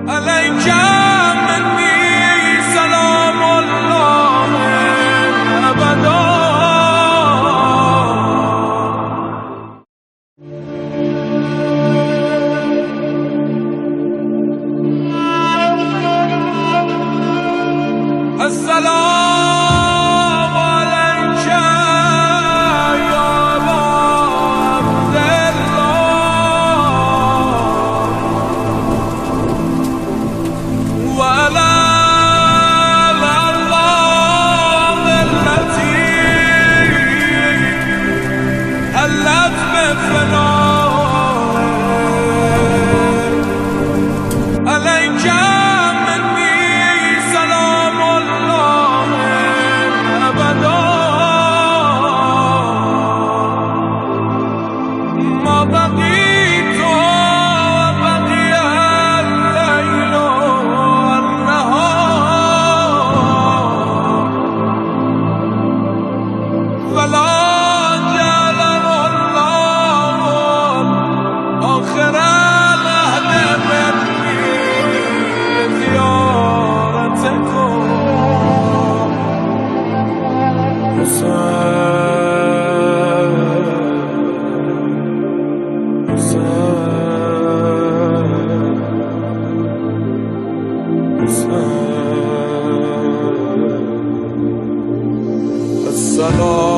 عليك مني سلام الله أبدا. السلام عليك يا أبا عبد الله وعلى الأرواح التي هلت بفنائك. عليك مني سلام الله أبدا. ما بقيت وبقي الليل والنهار فلا جعل الله آخر العهد مني زيارتكم. السلام